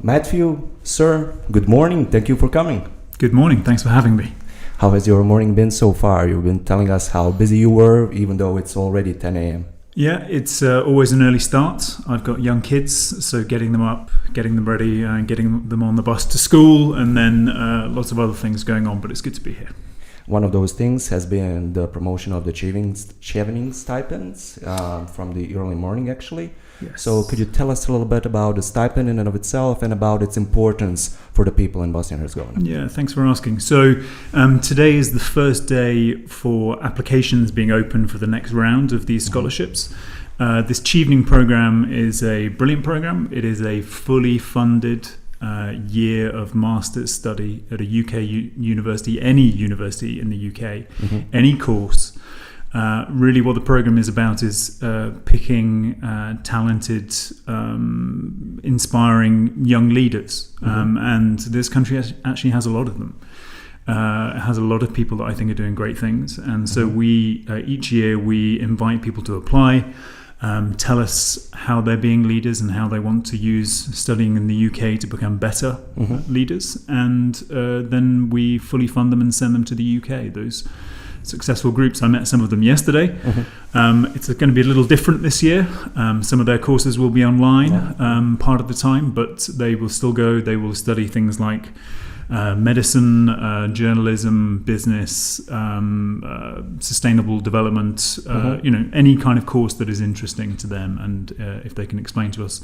Matthew, sir, good morning. Thank you for coming. Good morning. Thanks for having me. How has your morning been so far? You've been telling us how busy you were, even though it's already 10 a.m. Yeah, it's always an early start. I've got young kids, so getting them up, getting them ready, and getting them on the bus to school, and then lots of other things going on, but it's good to be here. One of those things has been the promotion of the Chevening Stipends from the early morning, actually. Yes. So could you tell us a little bit about the stipend in and of itself and about its importance for the people in Bosnia and Herzegovina? Yeah, thanks for asking. So today is the first day for applications being open for the next round of these scholarships. This Chevening program is a brilliant program. It is a fully funded year of master's study at a UK university, any university in the UK, any course. Really what the program is about is picking talented, inspiring young leaders. And this country actually has a lot of them. It has a lot of people that I think are doing great things. And so we each year we invite people to apply, tell us how they're being leaders and how they want to use studying in the UK to become better leaders. And then we fully fund them and send them to the UK, those successful groups. I met some of them yesterday. It's going to be a little different this year. Some of their courses will be online part of the time, but they will still go. They will study things like medicine, journalism, business, sustainable development, any kind of course that is interesting to them, and if they can explain to us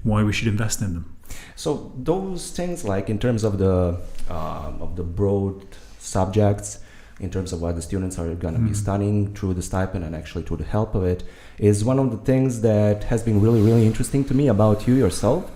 why we should invest in them. So those things, like in terms of the broad subjects, in terms of what the students are going to be studying through the stipend and actually through the help of it, is one of the things that has been really, really interesting to me about you yourself.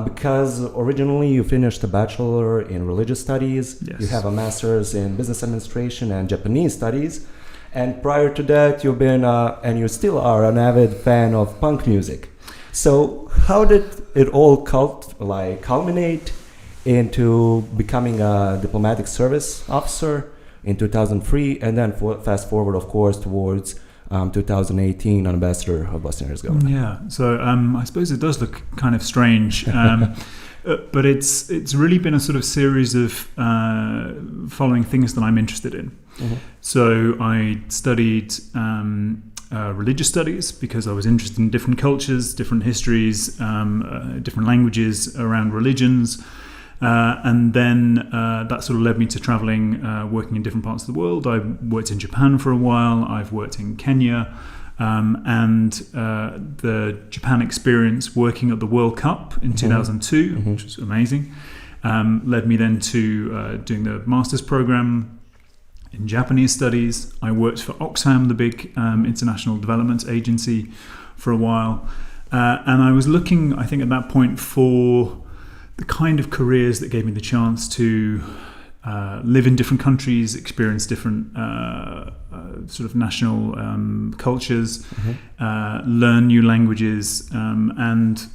Because originally you finished a bachelor in religious studies, you have a master's in business administration and Japanese studies, and prior to that you've been, and you still are, an avid fan of punk music. So how did it all culminate into becoming a diplomatic service officer in 2003, and then fast forward, of course, towards 2018, ambassador of Bosnia and Herzegovina? Yeah, so I suppose it does look kind of strange, but it's really been a sort of series of following things that I'm interested in. So I studied religious studies because I was interested in different cultures, different histories, different languages around religions. And then that sort of led me to traveling, working in different parts of the world. I worked in Japan for a while. I've worked in Kenya. And the Japan experience working at the World Cup in 2002, which was amazing, led me then to doing the master's program in Japanese studies. I worked for Oxfam, the big international development agency, for a while. And I was looking, I think at that point, for the kind of careers that gave me the chance to live in different countries, experience different sort of national cultures, learn new languages, and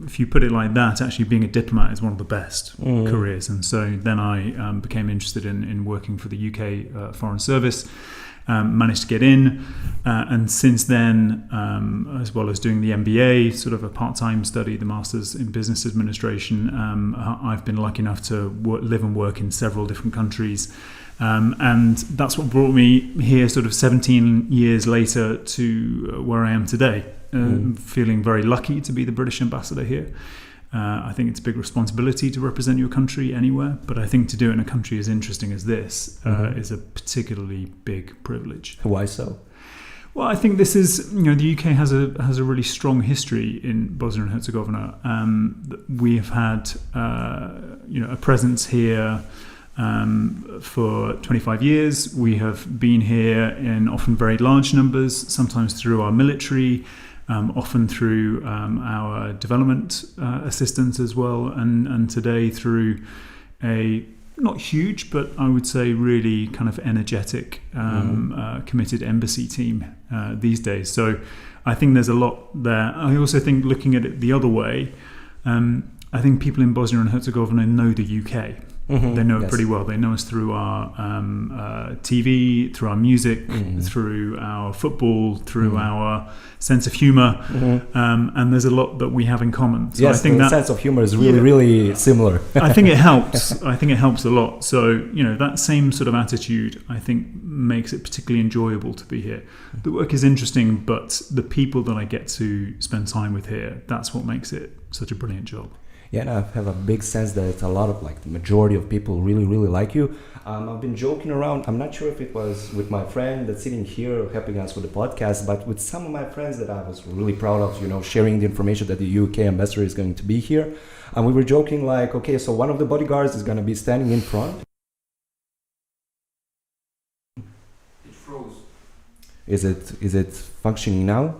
if you put it like that, actually being a diplomat is one of the best careers. And so then I became interested in working for the UK Foreign Service. Managed to get in, and since then, as well as doing the MBA, sort of a part-time study, the Masters in Business Administration, I've been lucky enough to live and work in several different countries, and that's what brought me here sort of 17 years later to where I am today. Feeling very lucky to be the British ambassador here. I think it's a big responsibility to represent your country anywhere, but I think to do it in a country as interesting as this is a particularly big privilege. Why so? Well, I think this is, the UK has a really strong history in Bosnia and Herzegovina. We have had, a presence here for 25 years. We have been here in often very large numbers, sometimes through our military, often through our development assistance as well, and today through a not huge, but I would say really kind of energetic, committed embassy team these days. So I think there's a lot there. I also think, looking at it the other way, I think people in Bosnia and Herzegovina know the UK. They know it Yes. pretty well. They know us through our TV, through our music, through our football, through our sense of humor, and there's a lot that we have in common. So Yes, I think the that sense of humor is really similar. I think it helps. I think it helps a lot. So, that same sort of attitude, I think, makes it particularly enjoyable to be here. The work is interesting, but the people that I get to spend time with here, that's what makes it such a brilliant job. Yeah, and I have a big sense that a lot of the majority of people really, really like you. I've been joking around. I'm not sure if it was with my friend that's sitting here helping us with the podcast, but with some of my friends that I was really proud of, sharing the information that the UK ambassador is going to be here. And we were joking okay, so one of the bodyguards is going to be standing in front. It froze. Is it functioning now?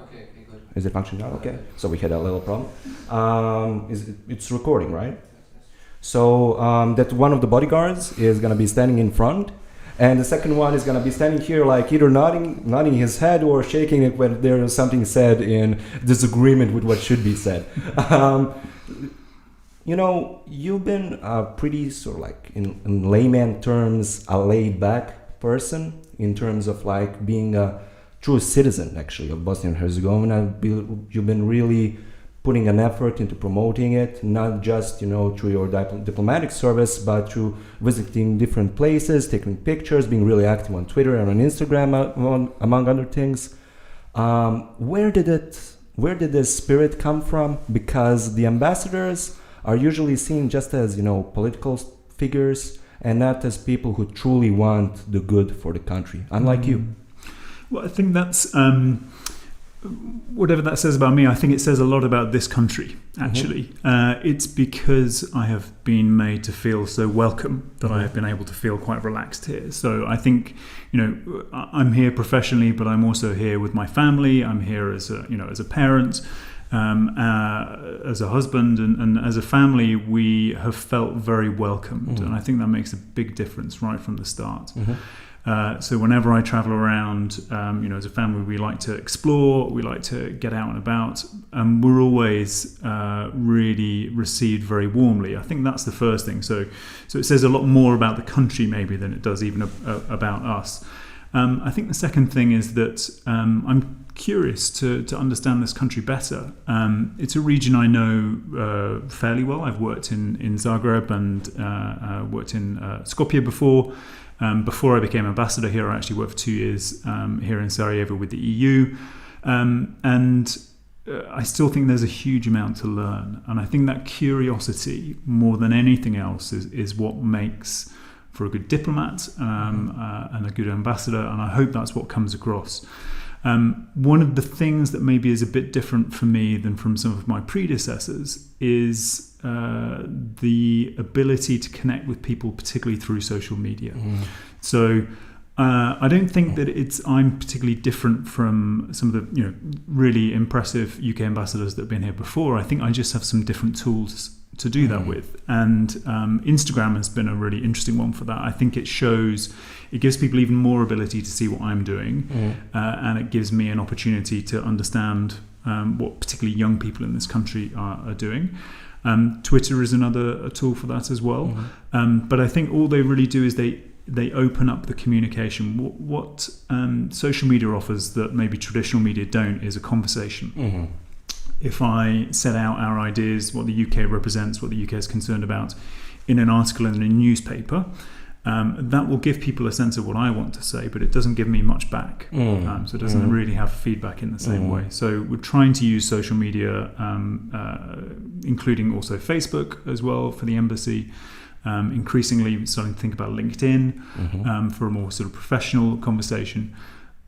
Okay, good. Is it functioning now? Okay. So we had a little problem. It's recording, right? So that one of the bodyguards is going to be standing in front, and the second one is going to be standing here either nodding his head or shaking it when there is something said in disagreement with what should be said. You've been a pretty sort of in layman terms, a laid back person in terms of being a true citizen actually of Bosnia and Herzegovina. You've been really putting an effort into promoting it, not just through your diplomatic service, but through visiting different places, taking pictures, being really active on Twitter and on Instagram, among other things. Where did this spirit come from? Because the ambassadors are usually seen just as political figures and not as people who truly want the good for the country, unlike you. Well, I think that's whatever that says about me. I think it says a lot about this country, actually. It's because I have been made to feel so welcome that I have been able to feel quite relaxed here. So I think, I'm here professionally, but I'm also here with my family. I'm here as a parent, as a husband, and as a family, we have felt very welcomed. And I think that makes a big difference right from the start. So whenever I travel around, as a family, we like to explore, we like to get out and about, and we're always really received very warmly. I think that's the first thing. So it says a lot more about the country maybe than it does even about us. I think the second thing is that I'm curious to understand this country better. It's a region I know fairly well. I've worked in Zagreb and worked in Skopje before. Before I became ambassador here, I actually worked for 2 years here in Sarajevo with the EU. And I still think there's a huge amount to learn. And I think that curiosity, more than anything else, is what makes for a good diplomat and a good ambassador. And I hope that's what comes across. One of the things that maybe is a bit different for me than from some of my predecessors is the ability to connect with people, particularly through social media. So I don't think that I'm particularly different from some of the really impressive UK ambassadors that have been here before. I think I just have some different tools to do that with, and Instagram has been a really interesting one for that. I think it gives people even more ability to see what I'm doing, and it gives me an opportunity to understand what particularly young people in this country are doing. Twitter is another tool for that as well. But I think all they really do is they open up the communication. What social media offers that maybe traditional media don't is a conversation. If I set out our ideas, what the UK represents, what the UK is concerned about, in an article in a newspaper, that will give people a sense of what I want to say, but it doesn't give me much back. So it doesn't really have feedback in the same way. So we're trying to use social media, including also Facebook as well for the embassy. Increasingly starting to think about LinkedIn for a more sort of professional conversation.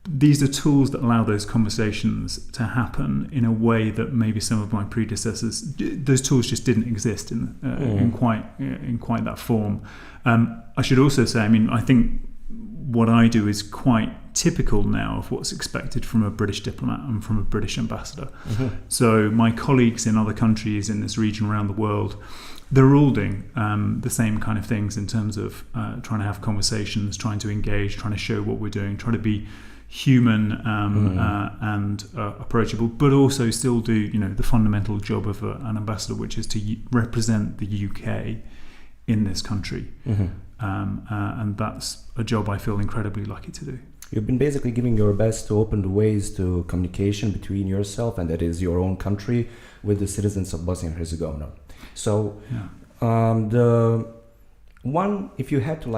These are tools that allow those conversations to happen in a way that maybe some of my predecessors, those tools just didn't exist in quite that form. I should also say, I think what I do is quite typical now of what's expected from a British diplomat and from a British ambassador. So my colleagues in other countries in this region around the world, they're all doing the same kind of things in terms of trying to have conversations, trying to engage, trying to show what we're doing, trying to be human and approachable, but also still do the fundamental job of an ambassador, which is to represent the UK in this country. And that's a job I feel incredibly lucky to do. You've been basically giving your best to open the ways to communication between yourself and that is your own country with the citizens of Bosnia and Herzegovina. So the one, if you had to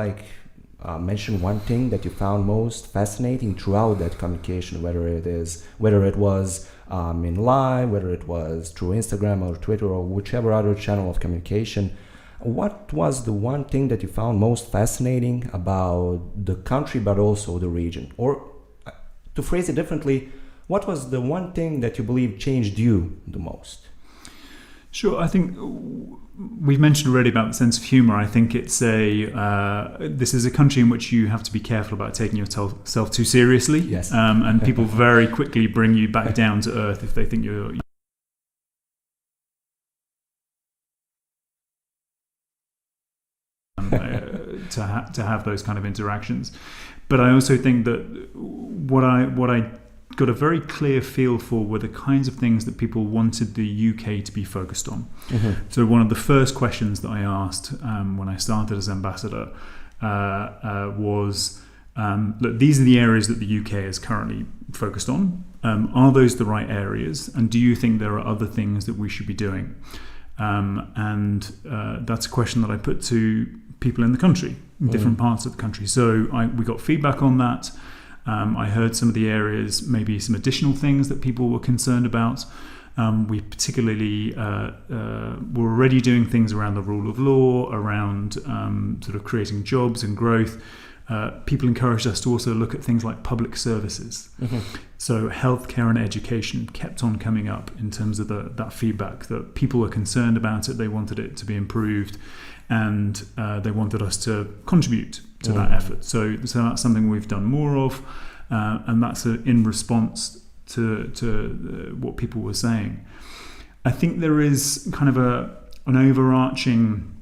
mention one thing that you found most fascinating throughout that communication, whether it was in live, whether it was through Instagram or Twitter or whichever other channel of communication, what was the one thing that you found most fascinating about the country but also the region? Or to phrase it differently, what was the one thing that you believe changed you the most? Sure, I think we've mentioned already about the sense of humour. I think it's this is a country in which you have to be careful about taking yourself too seriously. Yes. And people very quickly bring you back down to earth if they think you're to have those kind of interactions. But I also think that what I got a very clear feel for were the kinds of things that people wanted the UK to be focused on. So one of the first questions that I asked when I started as ambassador was, look, these are the areas that the UK is currently focused on. Are those the right areas? And do you think there are other things that we should be doing? And that's a question that I put to people in the country, in different parts of the country. So we got feedback on that. I heard some of the areas, maybe some additional things that people were concerned about. We particularly were already doing things around the rule of law, around sort of creating jobs and growth. People encouraged us to also look at things like public services. So healthcare and education kept on coming up in terms of that feedback, that people were concerned about it, they wanted it to be improved, and they wanted us to contribute to that effort. So that's something we've done more of, and that's in response to what people were saying. I think there is kind of an overarching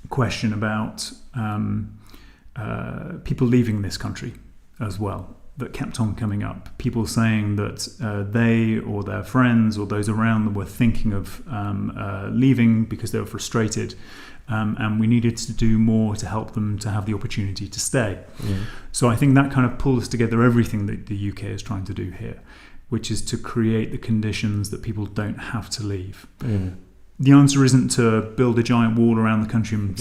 question about people leaving this country as well, that kept on coming up. People saying that they or their friends or those around them were thinking of leaving because they were frustrated, and we needed to do more to help them to have the opportunity to stay. So I think that kind of pulls together everything that the UK is trying to do here, which is to create the conditions that people don't have to leave. The answer isn't to build a giant wall around the country and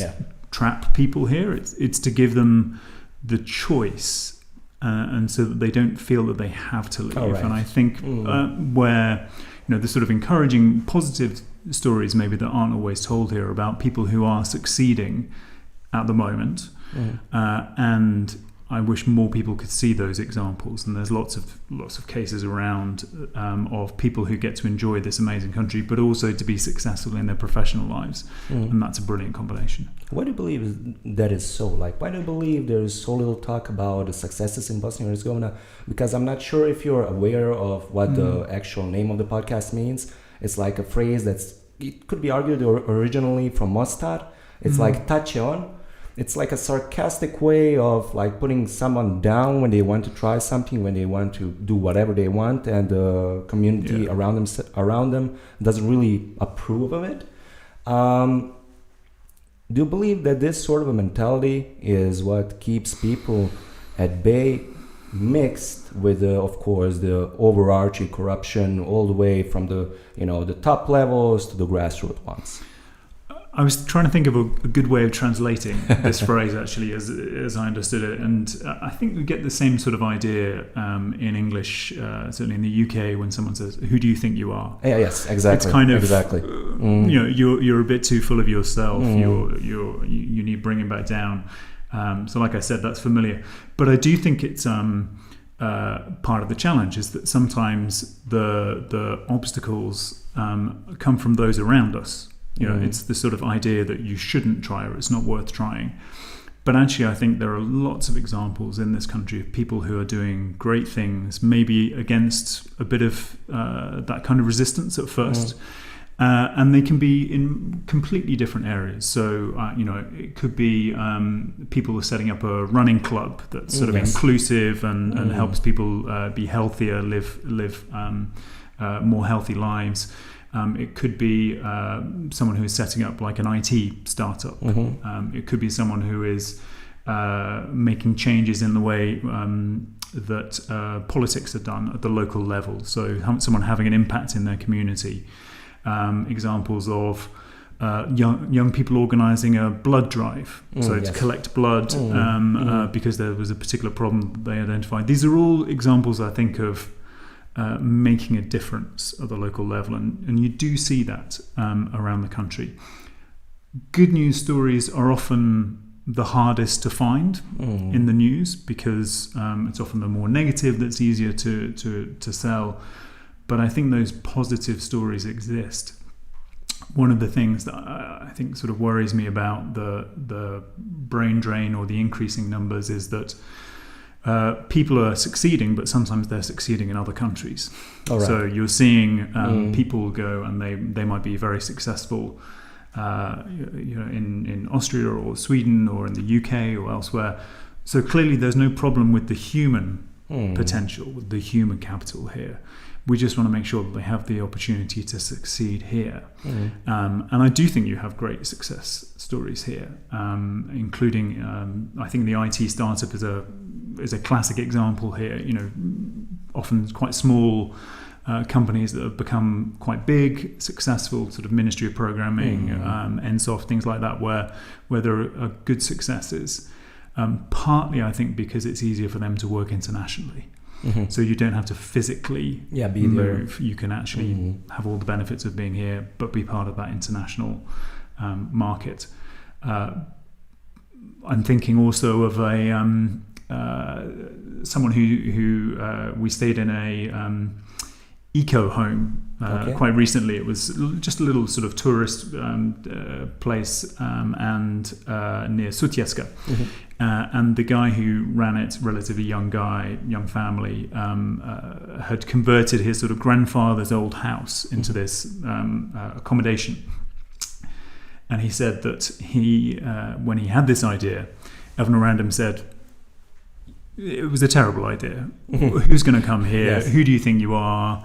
trap people here. It's to give them the choice, and so that they don't feel that they have to leave. And I think where the sort of encouraging positive stories maybe that aren't always told here about people who are succeeding at the moment, and I wish more people could see those examples. And there's lots of cases around of people who get to enjoy this amazing country, but also to be successful in their professional lives. And that's a brilliant combination. Why do you believe that is so? Why do you believe there is so little talk about the successes in Bosnia and Herzegovina? Because I'm not sure if you're aware of what the actual name of the podcast means. It's like a phrase it could be argued originally from Mostar. It's like tače on. It's like a sarcastic way of putting someone down when they want to try something, when they want to do whatever they want, and the community around them doesn't really approve of it. Do you believe that this sort of a mentality is what keeps people at bay, mixed with, of course, the overarching corruption all the way from the top levels to the grassroots ones? I was trying to think of a good way of translating this phrase, actually, as I understood it. And I think we get the same sort of idea in English, certainly in the UK, when someone says, "Who do you think you are?" Yeah, yes, exactly. It's kind of, exactly. You're a bit too full of yourself. You need bringing back down. So like I said, that's familiar. But I do think it's part of the challenge is that sometimes the obstacles come from those around us. It's the sort of idea that you shouldn't try or it's not worth trying. But actually, I think there are lots of examples in this country of people who are doing great things, maybe against a bit of that kind of resistance at first. And they can be in completely different areas. So, it could be people are setting up a running club that's sort of inclusive and helps people be healthier, live more healthy lives. It could be someone who is setting up like an IT startup. It could be someone who is making changes in the way that politics are done at the local level. So someone having an impact in their community. Examples of young people organising a blood drive, to collect blood because there was a particular problem that they identified. These are all examples, I think, of making a difference at the local level, and you do see that around the country. Good news stories are often the hardest to find in the news because it's often the more negative that's easier to sell. But I think those positive stories exist. One of the things that I think sort of worries me about the brain drain or the increasing numbers is that people are succeeding, but sometimes they're succeeding in other countries. Right. So you're seeing people go and they might be very successful in Austria or Sweden or in the UK or elsewhere. So clearly there's no problem with the human potential, with the human capital here. We just want to make sure that they have the opportunity to succeed here. And I do think you have great success stories here, including, I think the IT startup is a classic example here. Often quite small companies that have become quite big, successful, sort of Ministry of Programming, NSOF, things like that, where there are good successes. Partly, I think, because it's easier for them to work internationally. So you don't have to physically move. You can actually have all the benefits of being here, but be part of that international market. I'm thinking also of someone who we stayed in a eco home quite recently. It was just a little sort of tourist place and near Sutjeska. And the guy who ran it, relatively young family, had converted his sort of grandfather's old house into this accommodation. And he said that when he had this idea, everyone around him said, it was a terrible idea. Who's going to come here? Yes. Who do you think you are?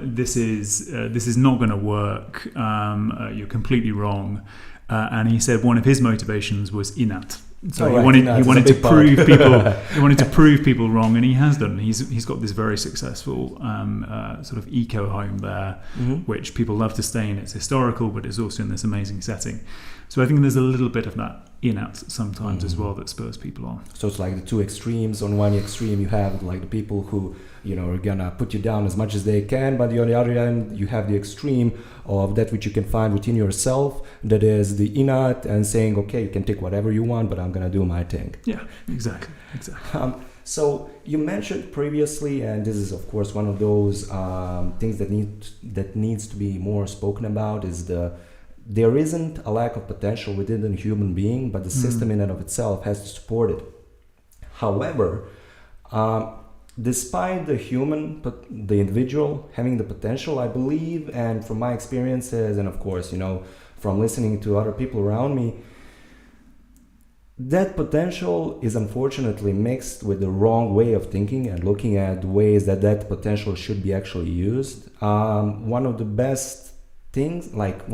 This is not going to work. You're completely wrong. And he said one of his motivations was inat. So he wanted to prove people. He wanted to prove people wrong, and he has done. He's got this very successful sort of eco home there, which people love to stay in. It's historical, but it's also in this amazing setting. So I think there's a little bit of that inat sometimes as well that spurs people on. So it's like the two extremes. On one extreme, you have like the people who are gonna put you down as much as they can, but on the other end, you have the extreme of that which you can find within yourself. That is the inat and saying, okay, you can take whatever you want, but I'm gonna do my thing. Yeah, exactly. So you mentioned previously, and this is of course one of those things that needs to be more spoken about, is there isn't a lack of potential within the human being, but the system in and of itself has to support it. However, despite the individual having the potential, I believe, and from my experiences, and of course, from listening to other people around me, that potential is unfortunately mixed with the wrong way of thinking and looking at the ways that potential should be actually used. One of the best examples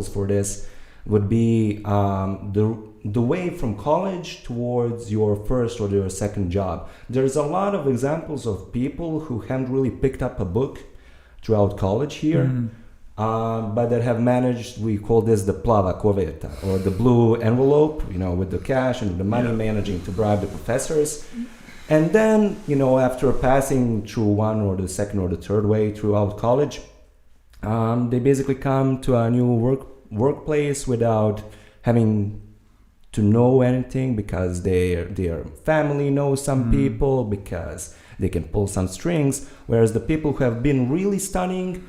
for this would be the way from college towards your first or your second job. There's a lot of examples of people who haven't really picked up a book throughout college here, but that have managed, we call this the plava koveta, or the blue envelope, with the cash and the money, managing to bribe the professors. And then, after passing through one or the second or the third way throughout college, they basically come to a new workplace without having to know anything, because their family knows some people, because they can pull some strings, whereas the people who have been really studying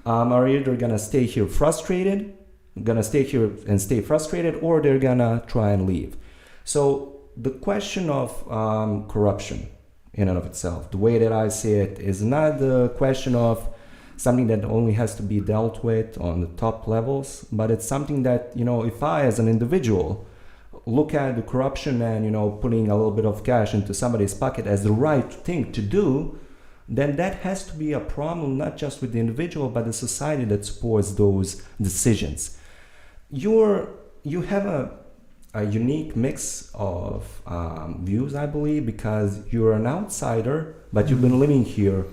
are either gonna stay here frustrated, or they're gonna try and leave. So the question of corruption in and of itself, the way that I see it, is not the question of something that only has to be dealt with on the top levels, but it's something that, if I as an individual look at the corruption and, putting a little bit of cash into somebody's pocket as the right thing to do, then that has to be a problem not just with the individual but the society that supports those decisions. You have a unique mix of views, I believe, because you're an outsider, but you've been living here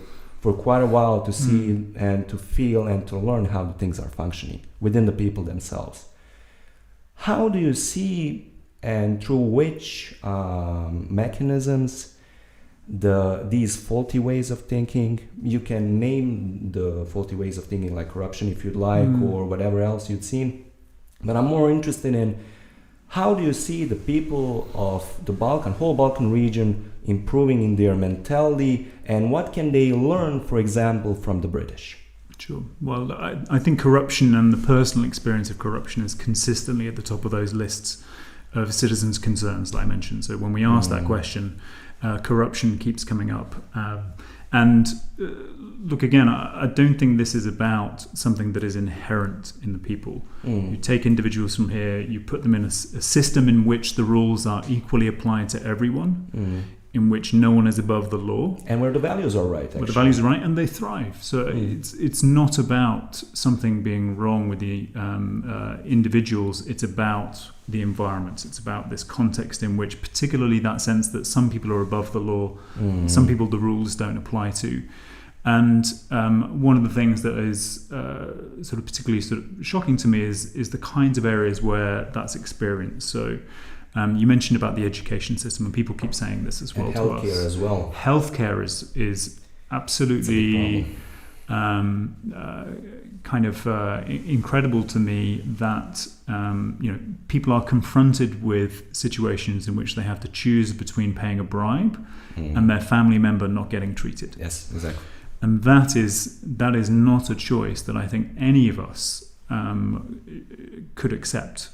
for quite a while to see and to feel and to learn how the things are functioning within the people themselves. How do you see and through which mechanisms these faulty ways of thinking, you can name the faulty ways of thinking like corruption if you'd like, or whatever else you'd seen, but I'm more interested in how do you see the people of the whole Balkan region improving in their mentality, and what can they learn, for example, from the British? Sure. Well, I think corruption and the personal experience of corruption is consistently at the top of those lists of citizens' concerns that I mentioned. So when we ask that question, corruption keeps coming up. Look, again, I don't think this is about something that is inherent in the people. You take individuals from here, you put them in a system in which the rules are equally applied to everyone, in which no one is above the law. And where the values are right, actually. Where the values are right, and they thrive. So it's not about something being wrong with the individuals, it's about the environment. It's about this context in which, particularly that sense that some people are above the law, some people the rules don't apply to. And one of the things that is sort of particularly sort of shocking to me is the kinds of areas where that's experienced. So you mentioned about the education system, and people keep saying this as well and to us. Healthcare as well. Healthcare is absolutely kind of incredible to me that people are confronted with situations in which they have to choose between paying a bribe and their family member not getting treated. Yes, exactly. And that is not a choice that I think any of us could accept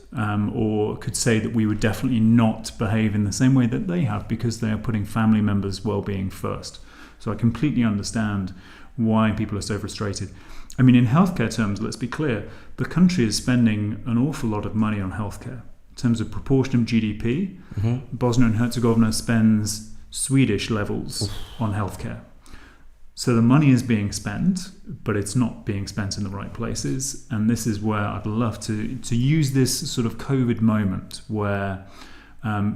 or could say that we would definitely not behave in the same way that they have, because they are putting family members' well-being first. So I completely understand why people are so frustrated. I mean, in healthcare terms, let's be clear, the country is spending an awful lot of money on healthcare. In terms of proportion of GDP, Bosnia and Herzegovina spends Swedish levels on healthcare. So the money is being spent, but it's not being spent in the right places. And this is where I'd love to use this sort of COVID moment where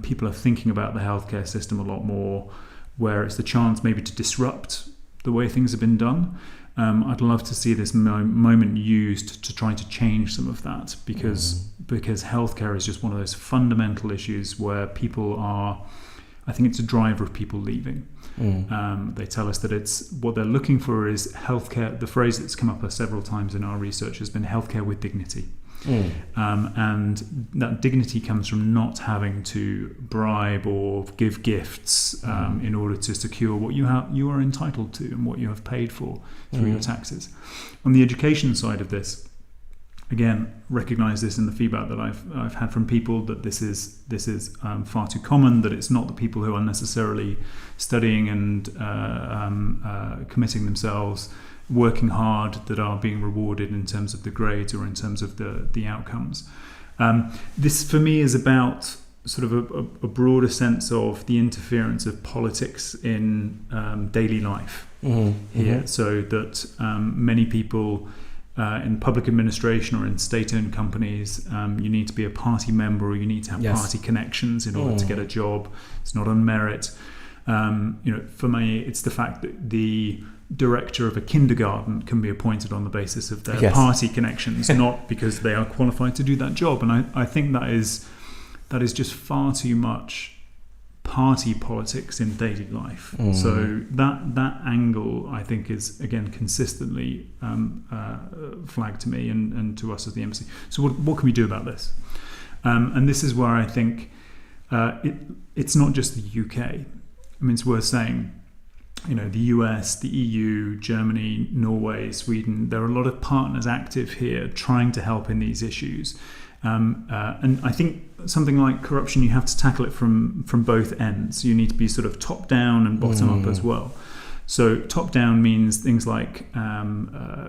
people are thinking about the healthcare system a lot more, where it's the chance maybe to disrupt the way things have been done. I'd love to see this moment used to try to change some of that, because healthcare is just one of those fundamental issues where people are, I think it's a driver of people leaving. They tell us that it's what they're looking for is healthcare. The phrase that's come up several times in our research has been healthcare with dignity. And that dignity comes from not having to bribe or give gifts in order to secure what you are entitled to and what you have paid for through your taxes. On the education side of this, again, recognise this in the feedback that I've had from people, that this is far too common, that it's not the people who are necessarily studying and committing themselves, working hard, that are being rewarded in terms of the grades or in terms of the outcomes. This for me is about sort of a broader sense of the interference of politics in daily life here, so that many people in public administration or in state-owned companies, you need to be a party member or you need to have party connections in order to get a job. It's not on merit. For me, it's the fact that the director of a kindergarten can be appointed on the basis of their party connections, not because they are qualified to do that job. And I think that is just far too much party politics in daily life. So that angle, I think, is again consistently flagged to me and to us as the embassy. So what can we do about this? And this is where I think it's not just the UK. I mean, it's worth saying, the US, the EU, Germany, Norway, Sweden, there are a lot of partners active here trying to help in these issues. And I think something like corruption, you have to tackle it from both ends. You need to be sort of top down and bottom up as well. So top down means things like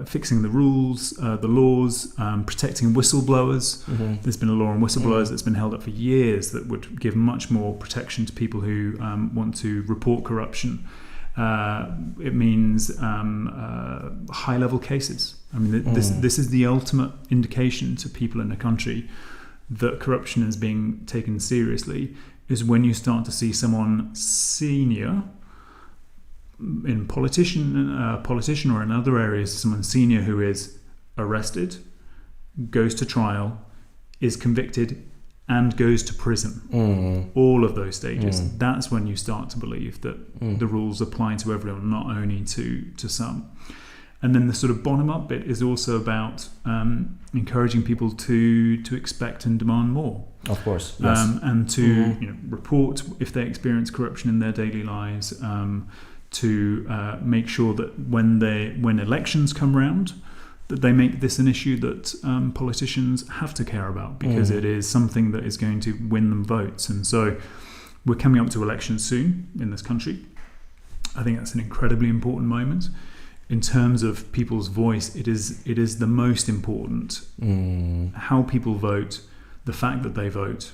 fixing the rules, the laws, protecting whistleblowers. There's been a law on whistleblowers that's been held up for years that would give much more protection to people who want to report corruption. It means high-level cases. I mean, this is the ultimate indication to people in a country that corruption is being taken seriously, is when you start to see someone senior in politician or in other areas, someone senior who is arrested, goes to trial, is convicted, and goes to prison. All of those stages. That's when you start to believe that the rules apply to everyone, not only to some. And then the sort of bottom-up bit is also about encouraging people to expect and demand more. Of course, yes. And to report if they experience corruption in their daily lives, to make sure that when elections come round, that they make this an issue that politicians have to care about, because it is something that is going to win them votes. And so we're coming up to elections soon in this country. I think that's an incredibly important moment. In terms of people's voice, it is the most important. How people vote, the fact that they vote.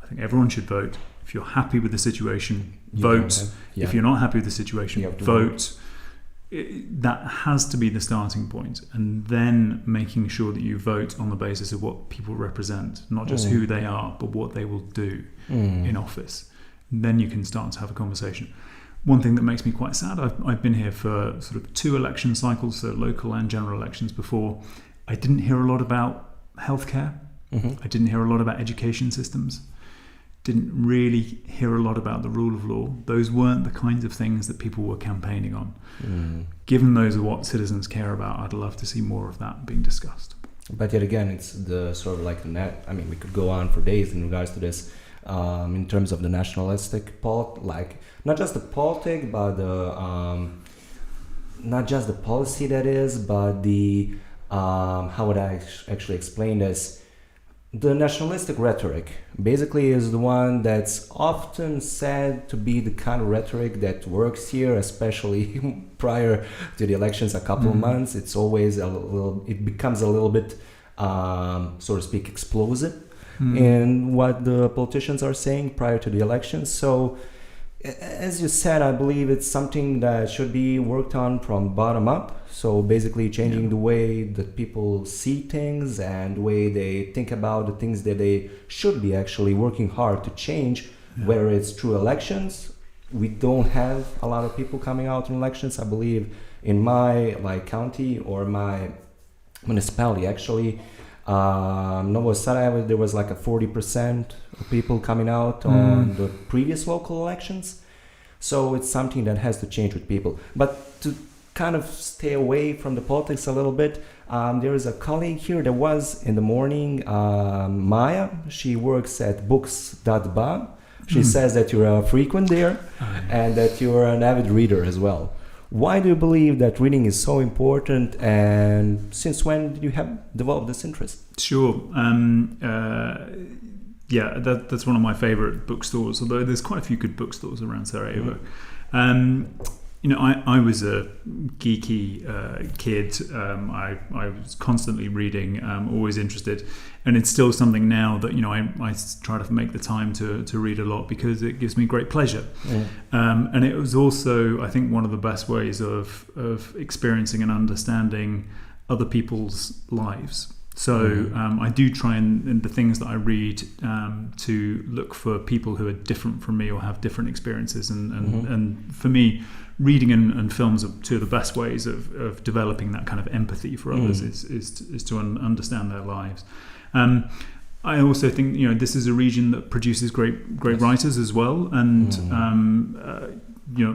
I think everyone should vote. If you're happy with the situation, vote. If you're not happy with the situation, vote. That has to be the starting point, and then making sure that you vote on the basis of what people represent, not just who they are, but what they will do in office. Then you can start to have a conversation. One thing that makes me quite sad, I've been here for sort of 2 election cycles, so local and general elections before. I didn't hear a lot about healthcare. I didn't hear a lot about education systems. Didn't really hear a lot about the rule of law. Those weren't the kinds of things that people were campaigning on. Given those are what citizens care about, I'd love to see more of that being discussed. But yet again, it's the sort of like the net. I mean, we could go on for days in regards to this. In terms of the nationalistic like not just the politic, but the not just the policy that is, but the how would I actually explain this? The nationalistic rhetoric basically is the one that's often said to be the kind of rhetoric that works here, especially prior to the elections a couple of months. It's always it becomes a little bit, so to speak, explosive in what the politicians are saying prior to the elections. So, as you said, I believe it's something that should be worked on from bottom up. So basically changing the way that people see things and the way they think about the things that they should be actually working hard to change, whether it's through elections. We don't have a lot of people coming out in elections. I believe in my county or my municipality, actually, Novo Sarajevo, there was like a 40% of people coming out on the previous local elections. So it's something that has to change with people. But to kind of stay away from the politics a little bit, there is a colleague here that was in the morning, Maya. She works at books.ba. She says that you're a frequent there and that you're an avid reader as well. Why do you believe that reading is so important, and since when did you have developed this interest? Sure. That's one of my favorite bookstores, although there's quite a few good bookstores around Sarajevo. I was a geeky kid. I was constantly reading, always interested, and it's still something now that I try to make the time to read a lot because it gives me great pleasure. And it was also, I think, one of the best ways of experiencing and understanding other people's lives. So I do try in the things that I read to look for people who are different from me or have different experiences. And for me, reading and films are 2 of the best ways of developing that kind of empathy for others is to understand their lives. I also think this is a region that produces great writers as well, and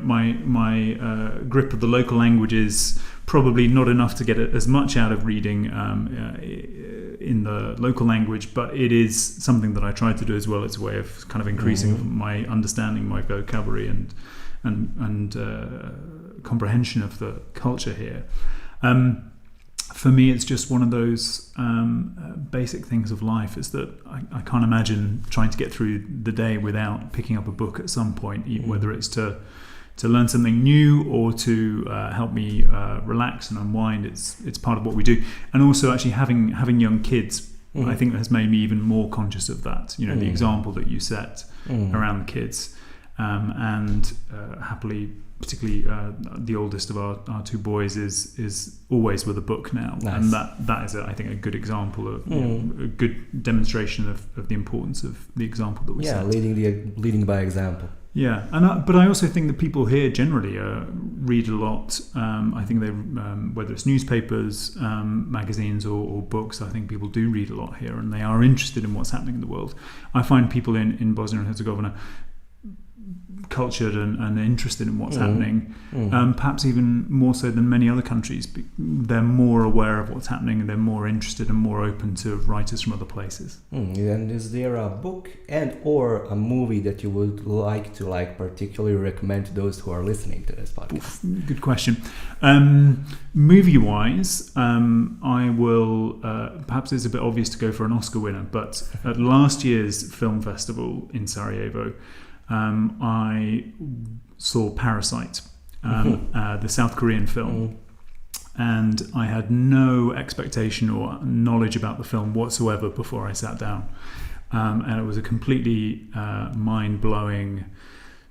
my grip of the local language is probably not enough to get as much out of reading in the local language, but it is something that I try to do as well. It's a way of kind of increasing my understanding, my vocabulary, and comprehension of the culture here. For me, it's just one of those basic things of life, is that I can't imagine trying to get through the day without picking up a book at some point, whether it's to learn something new or to help me relax and unwind. It's part of what we do. And also actually having young kids, I think has made me even more conscious of that. The example that you set around the kids. and happily, particularly the oldest of our two boys is always with a book now. Nice. And that is, I think, a good example of a good demonstration of the importance of the example that we set. Leading by example. Yeah, but I also think that people here generally read a lot. I think they, whether it's newspapers, magazines, or books, I think people do read a lot here, and they are interested in what's happening in the world. I find people in Bosnia and Herzegovina cultured and interested in what's happening, perhaps even more so than many other countries. They're more aware of what's happening, and they're more interested and more open to writers from other places. And is there a book and or a movie that you would like to particularly recommend to those who are listening to this podcast? Oof, good question. Movie-wise, I will, perhaps it's a bit obvious to go for an Oscar winner, but at last year's film festival in Sarajevo, I saw Parasite, the South Korean film, and I had no expectation or knowledge about the film whatsoever before I sat down, and it was a completely mind-blowing,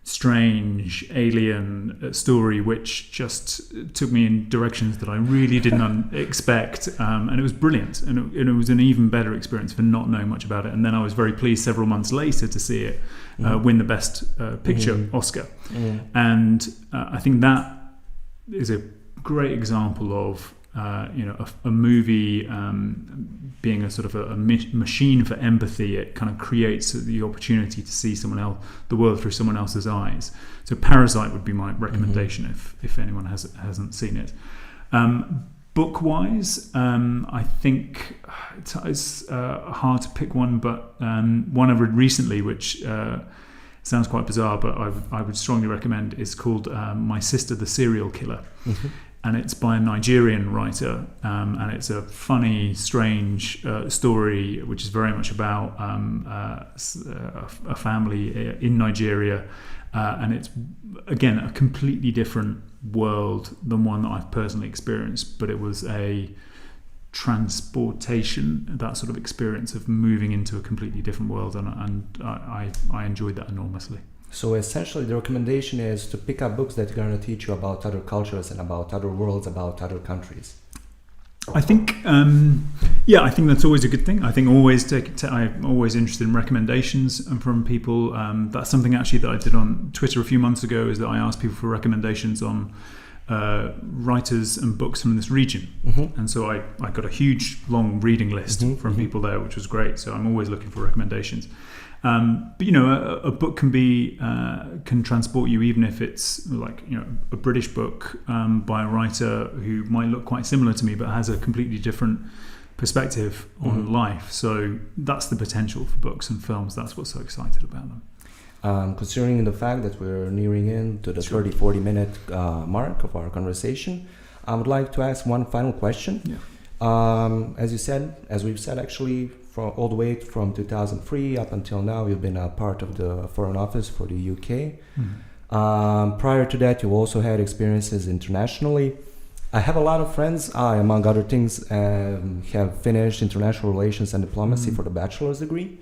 strange, alien story which just took me in directions that I really didn't expect, and it was brilliant, and it was an even better experience for not knowing much about it. And then I was very pleased several months later to see it win the Best Picture Oscar, and I think that is a great example of a movie being a sort of a machine for empathy. It kind of creates the opportunity to see the world through someone else's eyes. So Parasite would be my recommendation if anyone hasn't seen it. Book-wise, I think it's hard to pick one, but one I've read recently, which sounds quite bizarre, but I would strongly recommend, is called My Sister the Serial Killer. And it's by a Nigerian writer, and it's a funny, strange story, which is very much about a family in Nigeria, and it's, again, a completely different world than one that I've personally experienced, but it was a transportation, that sort of experience of moving into a completely different world, and I enjoyed that enormously. So essentially the recommendation is to pick up books that are going to teach you about other cultures and about other worlds, about other countries. I think, I think that's always a good thing. I think I'm always interested in recommendations from people. That's something actually that I did on Twitter a few months ago, is that I asked people for recommendations on writers and books from this region. And so I got a huge, long reading list from people there, which was great. So I'm always looking for recommendations. But a book can transport you, even if it's like a British book by a writer who might look quite similar to me but has a completely different perspective on life. So that's the potential for books and films. That's what's so exciting about them. Considering the fact that we're nearing into the 30-40 minute mark of our conversation, I would like to ask one final question. As we've said actually, from all the way from 2003 up until now, you've been a part of the Foreign Office for the UK. Prior to that, you also had experiences internationally. I have a lot of friends, among other things, have finished international relations and diplomacy for the bachelor's degree.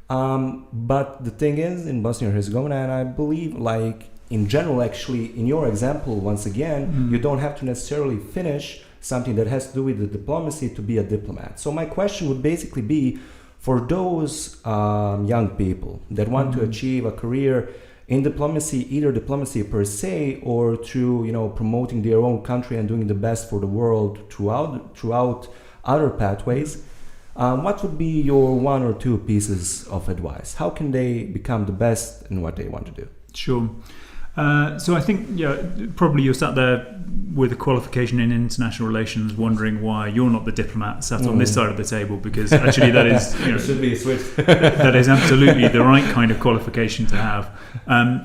But the thing is, in Bosnia and Herzegovina, and I believe, like in general, actually, in your example, once again, you don't have to necessarily finish something that has to do with the diplomacy to be a diplomat. So my question would basically be, for those young people that want to achieve a career in diplomacy, either diplomacy per se or through promoting their own country and doing the best for the world throughout other pathways, what would be your one or two pieces of advice? How can they become the best in what they want to do? Sure. So I think, probably you're sat there with a qualification in international relations, wondering why you're not the diplomat sat on this side of the table, because actually that is should be switched. that is absolutely the right kind of qualification to have.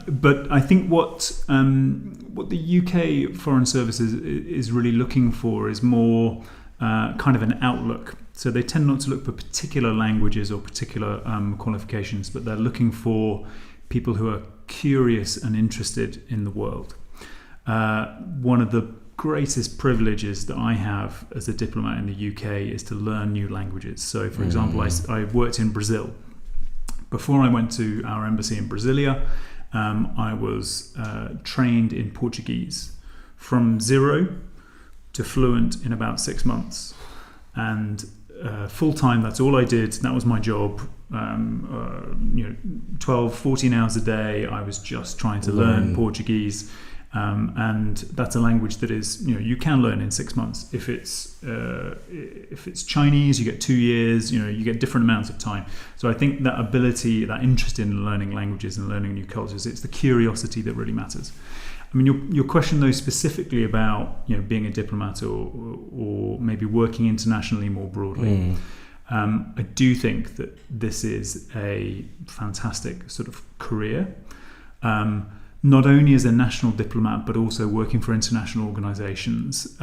But I think what the UK Foreign Service is really looking for is more kind of an outlook. So they tend not to look for particular languages or particular qualifications, but they're looking for people who are curious and interested in the world. One of the greatest privileges that I have as a diplomat in the UK is to learn new languages. So, for example, I worked in Brazil. Before I went to our embassy in Brasilia, I was trained in Portuguese from zero to fluent in about 6 months. And full time, that's all I did. That was my job. 12, 14 hours a day. I was just trying to learn Portuguese. And that's a language that is, you can learn in 6 months. If it's Chinese, you get 2 years. You get different amounts of time. So I think that ability, that interest in learning languages and learning new cultures, it's the curiosity that really matters. I mean, your question though specifically about being a diplomat or maybe working internationally more broadly. I do think that this is a fantastic sort of career. Not only as a national diplomat, but also working for international organisations,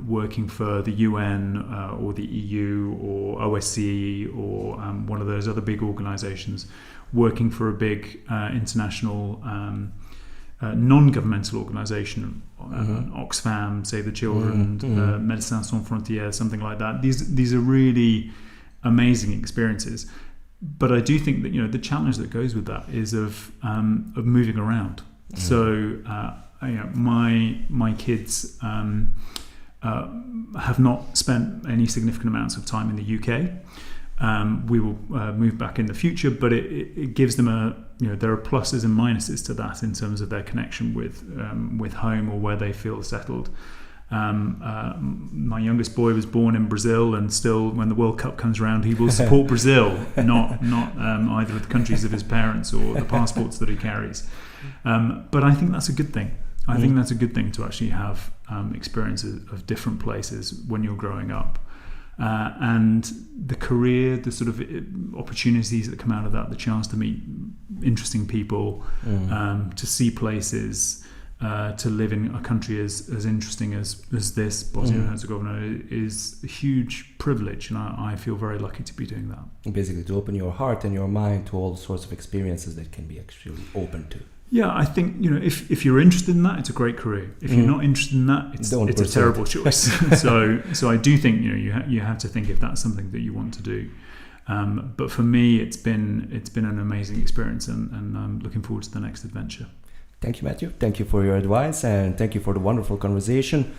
working for the UN or the EU or OSCE or one of those other big organisations, working for a big international non-governmental organisation, Oxfam, Save the Children, Médecins Sans Frontières, something like that. These are really amazing experiences. But I do think that the challenge that goes with that is of moving around. So my kids have not spent any significant amounts of time in the UK. We will move back in the future, but it gives them there are pluses and minuses to that in terms of their connection with home or where they feel settled. My youngest boy was born in Brazil, and still, when the World Cup comes around, he will support Brazil, not either of the countries of his parents or the passports that he carries. But I think that's a good thing. I think that's a good thing to actually have experiences of different places when you're growing up. And the career, the sort of opportunities that come out of that, the chance to meet interesting people, to see places, to live in a country as interesting as this, Bosnia and Herzegovina, is a huge privilege, and I feel very lucky to be doing that. Basically, to open your heart and your mind to all sorts of experiences that can be actually open to. Yeah, I think if you're interested in that, it's a great career. If you're not interested in that, it's a terrible choice. So I do think you have to think if that's something that you want to do. But for me, it's been an amazing experience, and I'm looking forward to the next adventure. Thank you, Matthew. Thank you for your advice, and thank you for the wonderful conversation.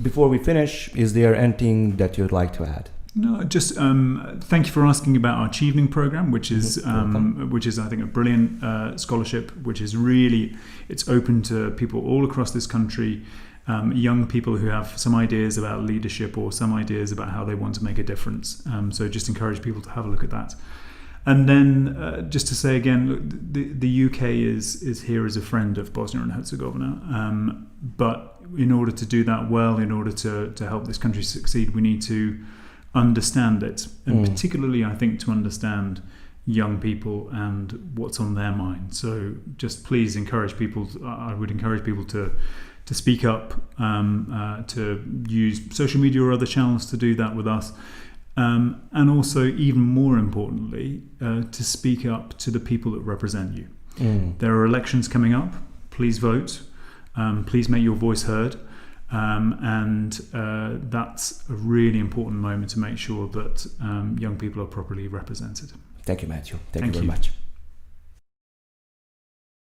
Before we finish, is there anything that you'd like to add? No, just thank you for asking about our Chevening program, which is I think a brilliant scholarship, which is really, it's open to people all across this country, young people who have some ideas about leadership or some ideas about how they want to make a difference. So just encourage people to have a look at that. And then just to say again, look, the UK is here as a friend of Bosnia and Herzegovina, but in order to do that well, in order to help this country succeed, we need to understand it, and particularly I think to understand young people and what's on their mind. So just please encourage people. I would encourage people to speak up, to use social media or other channels to do that with us, and also even more importantly, to speak up to the people that represent you. There are elections coming up. Please vote. Please make your voice heard. And that's a really important moment to make sure that young people are properly represented. Thank you, Matthew. Thank you very much.